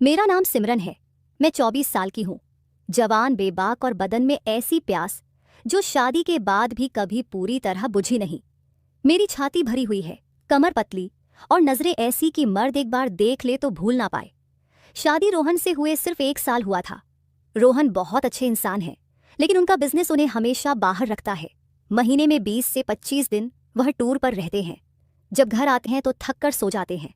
मेरा नाम सिमरन है। मैं 24 साल की हूँ। जवान, बेबाक और बदन में ऐसी प्यास जो शादी के बाद भी कभी पूरी तरह बुझी नहीं। मेरी छाती भरी हुई है, कमर पतली और नजरें ऐसी कि मर्द एक बार देख ले तो भूल ना पाए। शादी रोहन से हुए सिर्फ 1 साल हुआ था। रोहन बहुत अच्छे इंसान हैं, लेकिन उनका बिजनेस उन्हें हमेशा बाहर रखता है। महीने में 20 से 25 दिन वह टूर पर रहते हैं। जब घर आते हैं तो थक कर सो जाते हैं।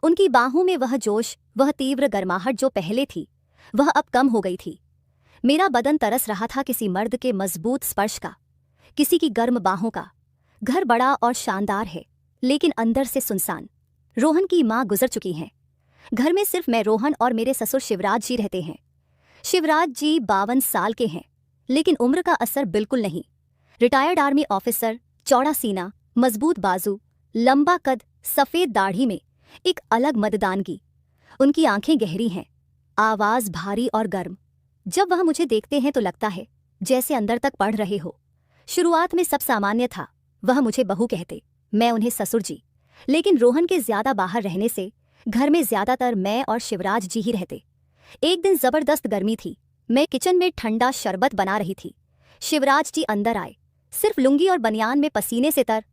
उनकी बाहों में वह जोश, वह तीव्र गर्माहट जो पहले थी, वह अब कम हो गई थी। मेरा बदन तरस रहा था किसी मर्द के मजबूत स्पर्श का, किसी की गर्म बाहों का। घर बड़ा और शानदार है, लेकिन अंदर से सुनसान। रोहन की माँ गुजर चुकी हैं। घर में सिर्फ मैं, रोहन और मेरे ससुर शिवराज जी रहते हैं। शिवराज जी 52 साल के हैं, लेकिन उम्र का असर बिल्कुल नहीं। रिटायर्ड आर्मी ऑफिसर, चौड़ा सीना, मजबूत बाजू, लंबा कद, सफेद दाढ़ी में एक अलग मतदानगी। उनकी आंखें गहरी हैं, आवाज भारी और गर्म। जब वह मुझे देखते हैं तो लगता है जैसे अंदर तक पढ़ रहे हो। शुरुआत में सब सामान्य था। वह मुझे बहू कहते, मैं उन्हें ससुर जी। लेकिन रोहन के ज्यादा बाहर रहने से घर में ज्यादातर मैं और शिवराज जी ही रहते। एक दिन जबरदस्त गर्मी थी। मैं किचन में ठंडा शरबत बना रही थी। शिवराज जी अंदर आए, सिर्फ लुंगी और बनियान में पसीने से तर।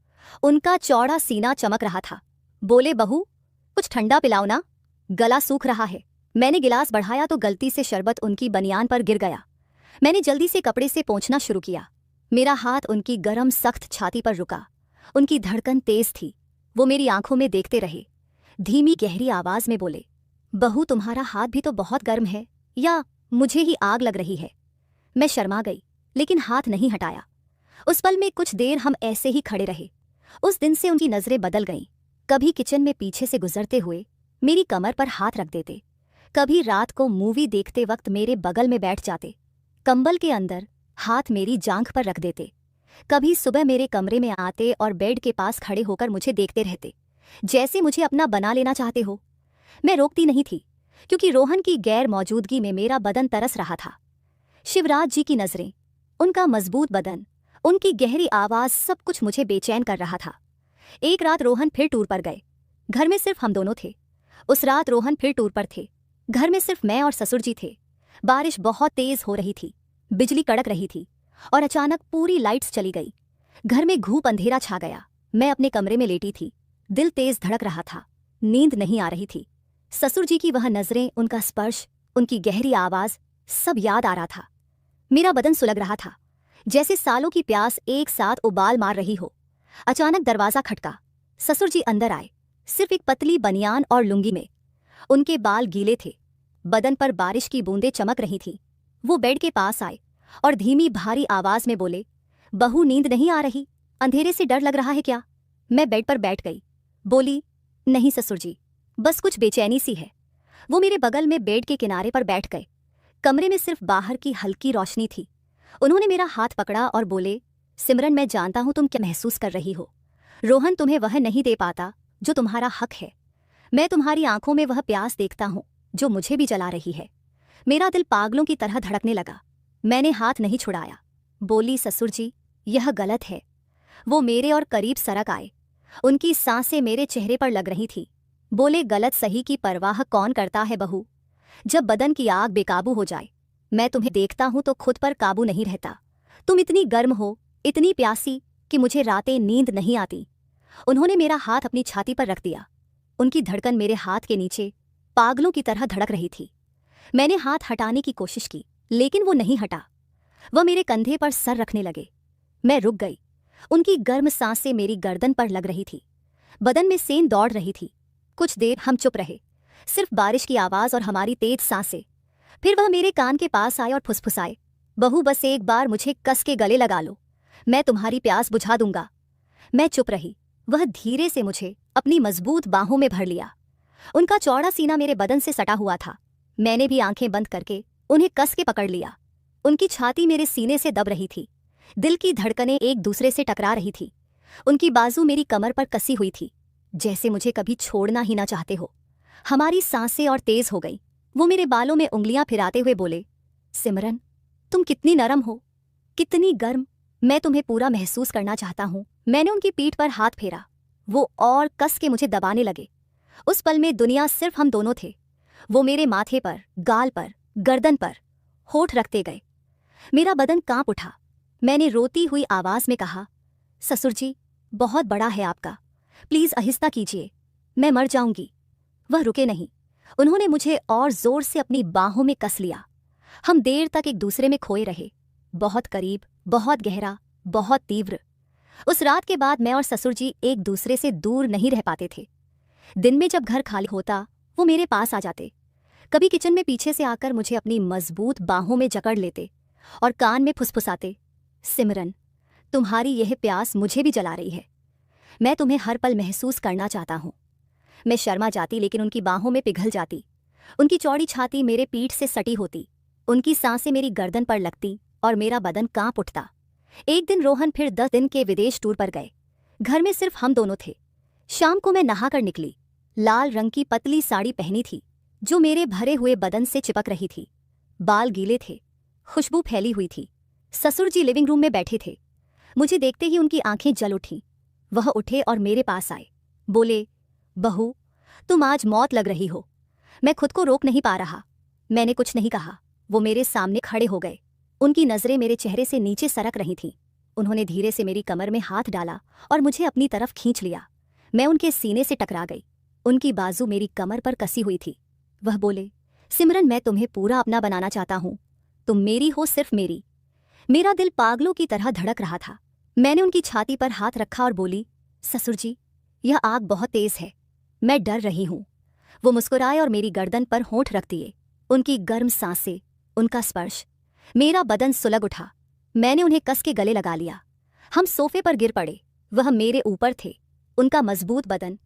उनका चौड़ा सीना चमक रहा था। बोले, बहू कुछ ठंडा पिलाओ ना, गला सूख रहा है। मैंने गिलास बढ़ाया तो गलती से शरबत उनकी बनियान पर गिर गया। मैंने जल्दी से कपड़े से पोंछना शुरू किया। मेरा हाथ उनकी गरम सख्त छाती पर रुका। उनकी धड़कन तेज थी। वो मेरी आंखों में देखते रहे। धीमी गहरी आवाज में बोले, बहू तुम्हारा हाथ भी तो बहुत गर्म है, या मुझे ही आग लग रही है। मैं शर्मा गई, लेकिन हाथ नहीं हटाया। उस पल में कुछ देर हम ऐसे ही खड़े रहे। उस दिन से उनकी नजरें बदल गईं। कभी किचन में पीछे से गुजरते हुए मेरी कमर पर हाथ रख देते, कभी रात को मूवी देखते वक्त मेरे बगल में बैठ जाते, कंबल के अंदर हाथ मेरी जांघ पर रख देते। कभी सुबह मेरे कमरे में आते और बेड के पास खड़े होकर मुझे देखते रहते, जैसे मुझे अपना बना लेना चाहते हो। मैं रोकती नहीं थी, क्योंकि रोहन की गैर मौजूदगी में मेरा बदन तरस रहा था। शिवराज जी की नजरें, उनका मजबूत बदन, उनकी गहरी आवाज, सब कुछ मुझे बेचैन कर रहा था। एक रात रोहन फिर टूर पर गए। घर में सिर्फ हम दोनों थे। उस रात रोहन फिर टूर पर थे। घर में सिर्फ मैं और ससुर जी थे। बारिश बहुत तेज हो रही थी, बिजली कड़क रही थी, और अचानक पूरी लाइट्स चली गई। घर में घूप अंधेरा छा गया। मैं अपने कमरे में लेटी थी। दिल तेज धड़क रहा था, नींद नहीं आ रही थी। ससुर जी की वह नजरें, उनका स्पर्श, उनकी गहरी आवाज, सब याद आ रहा था। मेरा बदन सुलग रहा था, जैसे सालों की प्यास एक साथ उबाल मार रही हो। अचानक दरवाजा खटका। ससुर जी अंदर आए, सिर्फ एक पतली बनियान और लुंगी में। उनके बाल गीले थे, बदन पर बारिश की बूंदें चमक रही थीं। वो बेड के पास आए और धीमी भारी आवाज में बोले, बहू नींद नहीं आ रही? अंधेरे से डर लग रहा है क्या? मैं बेड पर बैठ गई। बोली, नहीं ससुर जी, बस कुछ बेचैनी सी है। वो मेरे बगल में बेड के किनारे पर बैठ गए। कमरे में सिर्फ बाहर की हल्की रोशनी थी। उन्होंने मेरा हाथ पकड़ा और बोले, सिमरन मैं जानता हूं तुम क्या महसूस कर रही हो। रोहन तुम्हें वह नहीं दे पाता जो तुम्हारा हक है। मैं तुम्हारी आंखों में वह प्यास देखता हूं जो मुझे भी जला रही है। मेरा दिल पागलों की तरह धड़कने लगा। मैंने हाथ नहीं छुड़ाया। बोली, ससुर जी यह गलत है। वो मेरे और करीब सरक आए। उनकी सांसें मेरे चेहरे पर लग रही थी। बोले, गलत सही की परवाह कौन करता है बहू? जब बदन की आग बेकाबू हो जाए, मैं तुम्हें देखता हूं तो खुद पर काबू नहीं रहता। तुम इतनी गर्म हो, इतनी प्यासी कि मुझे रातें नींद नहीं आती। उन्होंने मेरा हाथ अपनी छाती पर रख दिया। उनकी धड़कन मेरे हाथ के नीचे पागलों की तरह धड़क रही थी। मैंने हाथ हटाने की कोशिश की, लेकिन वो नहीं हटा। वह मेरे कंधे पर सर रखने लगे। मैं रुक गई। उनकी गर्म सांसें मेरी गर्दन पर लग रही थी। बदन में सेंध दौड़ रही थी। कुछ देर हम चुप रहे, सिर्फ बारिश की आवाज और हमारी तेज सांसें। फिर वह मेरे कान के पास आए और फुसफुसाए, बहू बस एक बार मुझे कस के गले लगा लो, मैं तुम्हारी प्यास बुझा दूंगा। मैं चुप रही। वह धीरे से मुझे अपनी मजबूत बाहों में भर लिया। उनका चौड़ा सीना मेरे बदन से सटा हुआ था। मैंने भी आंखें बंद करके उन्हें कस के पकड़ लिया। उनकी छाती मेरे सीने से दब रही थी। दिल की धड़कनें एक दूसरे से टकरा रही थी। उनकी बाजू मेरी कमर पर कसी हुई थी, जैसे मुझे कभी छोड़ना ही ना चाहते हो। हमारी सांसें और तेज हो गई। वो मेरे बालों में उंगलियां फिराते हुए बोले, सिमरन तुम कितनी नरम हो, कितनी गर्म। मैं तुम्हें पूरा महसूस करना चाहता हूं। मैंने उनकी पीठ पर हाथ फेरा। वो और कस के मुझे दबाने लगे। उस पल में दुनिया सिर्फ हम दोनों थे। वो मेरे माथे पर, गाल पर, गर्दन पर होठ रखते गए। मेरा बदन कांप उठा। मैंने रोती हुई आवाज में कहा, ससुर जी, बहुत बड़ा है आपका, प्लीज आहिस्ता कीजिए, मैं मर जाऊंगी। वह रुके नहीं। उन्होंने मुझे और जोर से अपनी बाहों में कस लिया। हम देर तक एक दूसरे में खोए रहे, बहुत करीब, बहुत गहरा, बहुत तीव्र। उस रात के बाद मैं और ससुर जी एक दूसरे से दूर नहीं रह पाते थे। दिन में जब घर खाली होता, वो मेरे पास आ जाते। कभी किचन में पीछे से आकर मुझे अपनी मजबूत बाहों में जकड़ लेते और कान में फुसफुसाते, सिमरन, तुम्हारी यह प्यास मुझे भी जला रही है, मैं तुम्हें हर पल महसूस करना चाहता हूँ। मैं शर्मा जाती, लेकिन उनकी बाहों में पिघल जाती। उनकी चौड़ी छाती मेरे पीठ से सटी होती, उनकी सांसें मेरी गर्दन पर लगती और मेरा बदन कांप उठता। एक दिन रोहन फिर 10 दिन के विदेश टूर पर गए। घर में सिर्फ हम दोनों थे। शाम को मैं नहाकर निकली। लाल रंग की पतली साड़ी पहनी थी जो मेरे भरे हुए बदन से चिपक रही थी। बाल गीले थे, खुशबू फैली हुई थी। ससुर जी लिविंग रूम में बैठे थे। मुझे देखते ही उनकी आंखें जल उठीं। वह उठे और मेरे पास आए। बोले, बहू, तुम आज मौत लग रही हो। मैं खुद को रोक नहीं पा रहा। मैंने कुछ नहीं कहा। वो मेरे सामने खड़े हो गए। उनकी नजरें मेरे चेहरे से नीचे सरक रही थीं। उन्होंने धीरे से मेरी कमर में हाथ डाला और मुझे अपनी तरफ खींच लिया। मैं उनके सीने से टकरा गई। उनकी बाजू मेरी कमर पर कसी हुई थी। वह बोले, सिमरन, मैं तुम्हें पूरा अपना बनाना चाहता हूँ। तुम मेरी हो, सिर्फ मेरी। मेरा दिल पागलों की तरह धड़क रहा था। मैंने उनकी छाती पर हाथ रखा और बोली, ससुर जी, यह आग बहुत तेज है, मैं डर रही हूँ। वो मुस्कुराए और मेरी गर्दन पर होंठ रख दिए। उनकी गर्म सांसें, उनका स्पर्श, मेरा बदन सुलग उठा। मैंने उन्हें कस के गले लगा लिया। हम सोफे पर गिर पड़े। वह मेरे ऊपर थे। उनका मजबूत बदन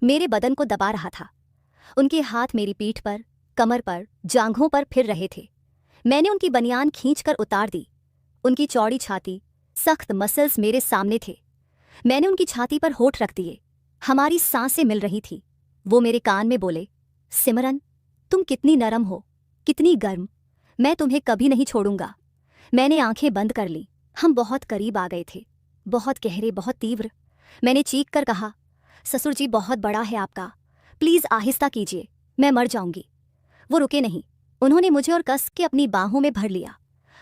मेरे बदन को दबा रहा था। उनके हाथ मेरी पीठ पर, कमर पर, जांघों पर फिर रहे थे। मैंने उनकी बनियान खींचकर उतार दी। उनकी चौड़ी छाती, सख्त मसल्स मेरे सामने थे। मैंने उनकी छाती पर होठ रख दिए। हमारी सांसें मिल रही थी। वो मेरे कान में बोले, सिमरन, तुम कितनी नरम हो, कितनी गर्म, मैं तुम्हें कभी नहीं छोड़ूंगा। मैंने आंखें बंद कर ली। हम बहुत करीब आ गए थे, बहुत गहरे, बहुत तीव्र। मैंने चीख कर कहा, ससुर जी, बहुत बड़ा है आपका, प्लीज आहिस्ता कीजिए, मैं मर जाऊंगी। वो रुके नहीं। उन्होंने मुझे और कस के अपनी बाहों में भर लिया।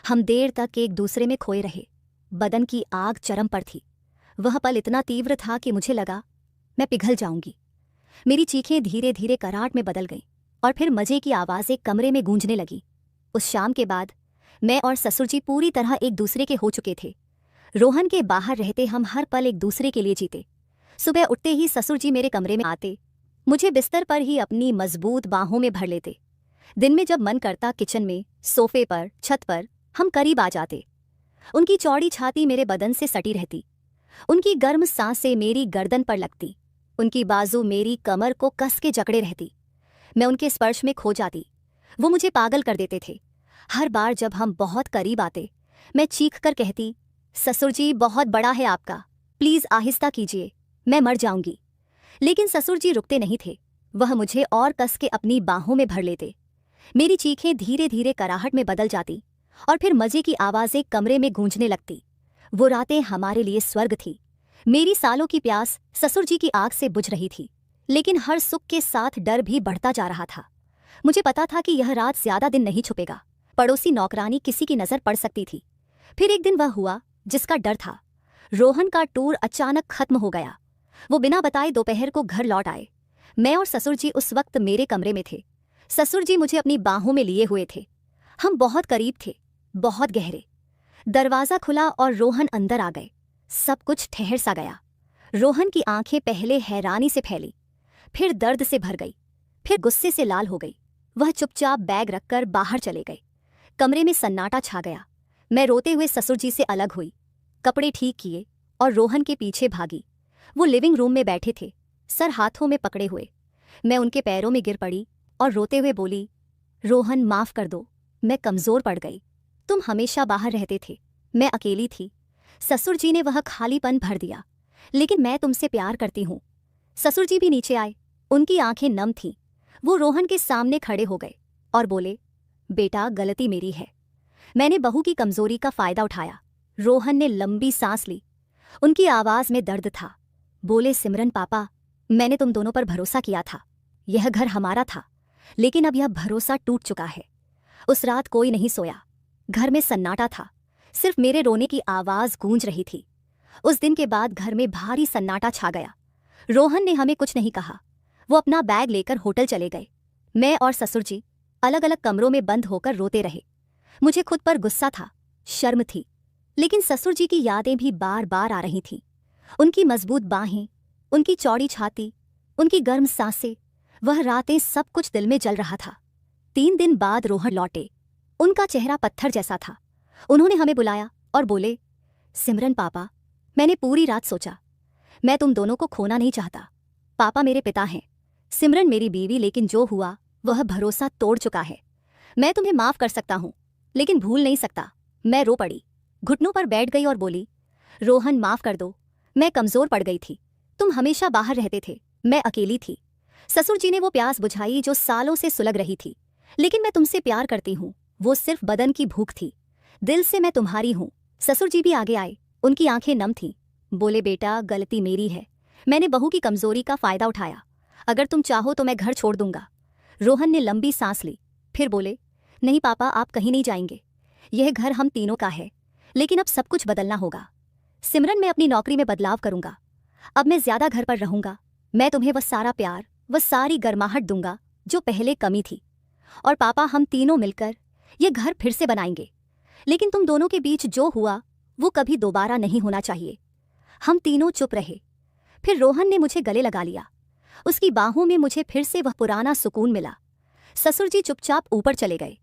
हम देर तक एक दूसरे में खोए रहे। बदन की आग चरम पर थी। वह पल इतना तीव्र था कि मुझे लगा मैं पिघल जाऊंगी। मेरी चीखें धीरे धीरे कराहट में बदल गईं और फिर मजे की आवाज़ें कमरे में गूंजने लगी। उस शाम के बाद मैं और ससुर जी पूरी तरह एक दूसरे के हो चुके थे। रोहन के बाहर रहते हम हर पल एक दूसरे के लिए जीते। सुबह उठते ही ससुर जी मेरे कमरे में आते, मुझे बिस्तर पर ही अपनी मजबूत बाहों में भर लेते। दिन में जब मन करता, किचन में, सोफे पर, छत पर हम करीब आ जाते। उनकी चौड़ी छाती मेरे बदन से सटी रहती। उनकी गर्म सांसें मेरी गर्दन पर लगती। उनकी बाजू मेरी कमर को कस के जकड़े रहती। मैं उनके स्पर्श में खो जाती। वो मुझे पागल कर देते थे। हर बार जब हम बहुत करीब आते, मैं चीख कर कहती, ससुर जी, बहुत बड़ा है आपका, प्लीज आहिस्ता कीजिए, मैं मर जाऊंगी। लेकिन ससुर जी रुकते नहीं थे। वह मुझे और कस के अपनी बाहों में भर लेते। मेरी चीखें धीरे धीरे कराहट में बदल जाती और फिर मजे की आवाज़ें कमरे में गूंजने लगती। वो रातें हमारे लिए स्वर्ग थी। मेरी सालों की प्यास ससुर जी की आग से बुझ रही थी, लेकिन हर सुख के साथ डर भी बढ़ता जा रहा था। मुझे पता था कि यह रात ज्यादा दिन नहीं छुपेगा। पड़ोसी नौकरानी किसी की नज़र पड़ सकती थी। फिर एक दिन वह हुआ जिसका डर था। रोहन का टूर अचानक खत्म हो गया। वो बिना बताए दोपहर को घर लौट आए। मैं और ससुर जी उस वक्त मेरे कमरे में थे। ससुर जी मुझे अपनी बाहों में लिए हुए थे। हम बहुत करीब थे, बहुत गहरे। दरवाज़ा खुला और रोहन अंदर आ गए। सब कुछ ठहर सा गया। रोहन की आंखें पहले हैरानी से फैली, फिर दर्द से भर गई, फिर गुस्से से लाल हो गई। वह चुपचाप बैग रखकर बाहर चले गए। कमरे में सन्नाटा छा गया। मैं रोते हुए ससुर जी से अलग हुई, कपड़े ठीक किए और रोहन के पीछे भागी। वो लिविंग रूम में बैठे थे, सर हाथों में पकड़े हुए। मैं उनके पैरों में गिर पड़ी और रोते हुए बोली, रोहन, माफ़ कर दो, मैं कमज़ोर पड़ गई। तुम हमेशा बाहर रहते थे, मैं अकेली थी। ससुर जी ने वह खालीपन भर दिया, लेकिन मैं तुमसे प्यार करती हूँ। ससुर जी भी नीचे आए। उनकी आंखें नम थीं। वो रोहन के सामने खड़े हो गए और बोले, बेटा, गलती मेरी है। मैंने बहू की कमजोरी का फायदा उठाया। रोहन ने लंबी सांस ली। उनकी आवाज़ में दर्द था। बोले, सिमरन पापा, मैंने तुम दोनों पर भरोसा किया था। यह घर हमारा था। लेकिन अब यह भरोसा टूट चुका है। उस रात कोई नहीं सोया। घर में सन्नाटा था, सिर्फ मेरे रोने की आवाज़ गूंज रही थी। उस दिन के बाद घर में भारी सन्नाटा छा गया। रोहन ने हमें कुछ नहीं कहा। वो अपना बैग लेकर होटल चले गए। मैं और ससुर जी अलग अलग कमरों में बंद होकर रोते रहे। मुझे खुद पर गुस्सा था, शर्म थी, लेकिन ससुर जी की यादें भी बार बार आ रही थीं। उनकी मजबूत बाहें, उनकी चौड़ी छाती, उनकी गर्म सांसें, वह रातें, सब कुछ दिल में जल रहा था। 3 दिन बाद रोहन लौटे। उनका चेहरा पत्थर जैसा था। उन्होंने हमें बुलाया और बोले, सिमरन पापा, मैंने पूरी रात सोचा, मैं तुम दोनों को खोना नहीं चाहता। पापा मेरे पिता हैं, सिमरन मेरी बीवी, लेकिन जो हुआ वह भरोसा तोड़ चुका है। मैं तुम्हें माफ कर सकता हूँ, लेकिन भूल नहीं सकता। मैं रो पड़ी, घुटनों पर बैठ गई और बोली, रोहन माफ कर दो, मैं कमजोर पड़ गई थी। तुम हमेशा बाहर रहते थे, मैं अकेली थी। ससुर जी ने वो प्यास बुझाई जो सालों से सुलग रही थी। लेकिन मैं तुमसे प्यार करती हूँ, वो सिर्फ बदन की भूख थी, दिल से मैं तुम्हारी हूँ। ससुर जी भी आगे आए, उनकी आंखें नम थीं। बोले, बेटा गलती मेरी है, मैंने बहू की कमजोरी का फायदा उठाया। अगर तुम चाहो तो मैं घर छोड़ दूंगा। रोहन ने लंबी सांस ली, फिर बोले, नहीं पापा, आप कहीं नहीं जाएंगे। यह घर हम तीनों का है, लेकिन अब सब कुछ बदलना होगा। सिमरन, मैं अपनी नौकरी में बदलाव करूंगा। अब मैं ज्यादा घर पर रहूंगा। मैं तुम्हें वह सारा प्यार, वह सारी गर्माहट दूंगा जो पहले कमी थी। और पापा, हम तीनों मिलकर ये घर फिर से बनाएंगे। लेकिन तुम दोनों के बीच जो हुआ वो कभी दोबारा नहीं होना चाहिए। हम तीनों चुप रहे। फिर रोहन ने मुझे गले लगा लिया। उसकी बाहों में मुझे फिर से वह पुराना सुकून मिला। ससुर जी चुपचाप ऊपर चले गए।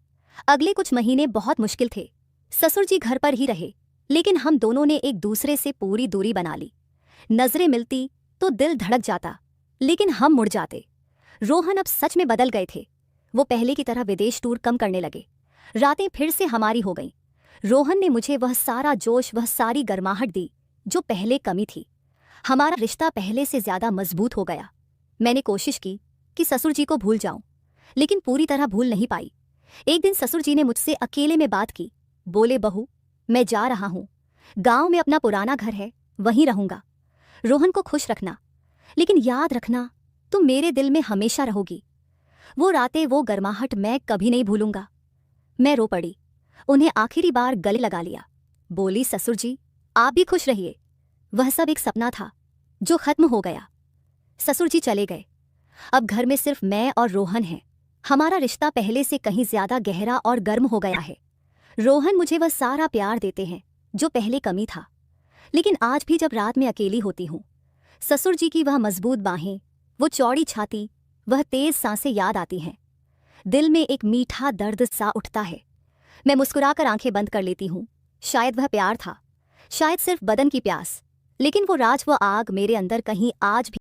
अगले कुछ महीने बहुत मुश्किल थे। ससुर जी घर पर ही रहे, लेकिन हम दोनों ने एक दूसरे से पूरी दूरी बना ली। नजरें मिलती तो दिल धड़क जाता, लेकिन हम मुड़ जाते। रोहन अब सच में बदल गए थे। वो पहले की तरह विदेश टूर कम करने लगे। रातें फिर से हमारी हो गईं। रोहन ने मुझे वह सारा जोश, वह सारी गर्माहट दी जो पहले कमी थी। हमारा रिश्ता पहले से ज्यादा मजबूत हो गया। मैंने कोशिश की कि ससुर जी को भूल जाऊं, लेकिन पूरी तरह भूल नहीं पाई। एक दिन ससुर जी ने मुझसे अकेले में बात की। बोले, बहू, मैं जा रहा हूं। गांव में अपना पुराना घर है, वहीं रहूंगा। रोहन को खुश रखना, लेकिन याद रखना, तुम मेरे दिल में हमेशा रहोगी। वो रातें, वो गर्माहट मैं कभी नहीं भूलूंगा। मैं रो पड़ी, उन्हें आखिरी बार गले लगा लिया। बोली, ससुर जी, आप भी खुश रहिए। वह सब एक सपना था जो खत्म हो गया। ससुर जी चले गए। अब घर में सिर्फ मैं और रोहन हैं। हमारा रिश्ता पहले से कहीं ज्यादा गहरा और गर्म हो गया है। रोहन मुझे वह सारा प्यार देते हैं जो पहले कमी था। लेकिन आज भी जब रात में अकेली होती हूँ, ससुर जी की वह मजबूत बाहें, वो चौड़ी छाती, वह तेज सांसें याद आती हैं। दिल में एक मीठा दर्द सा उठता है। मैं मुस्कुराकर आंखें बंद कर लेती हूँ। शायद वह प्यार था, शायद सिर्फ बदन की प्यास, लेकिन वो राज, वो आग मेरे अंदर कहीं आज भी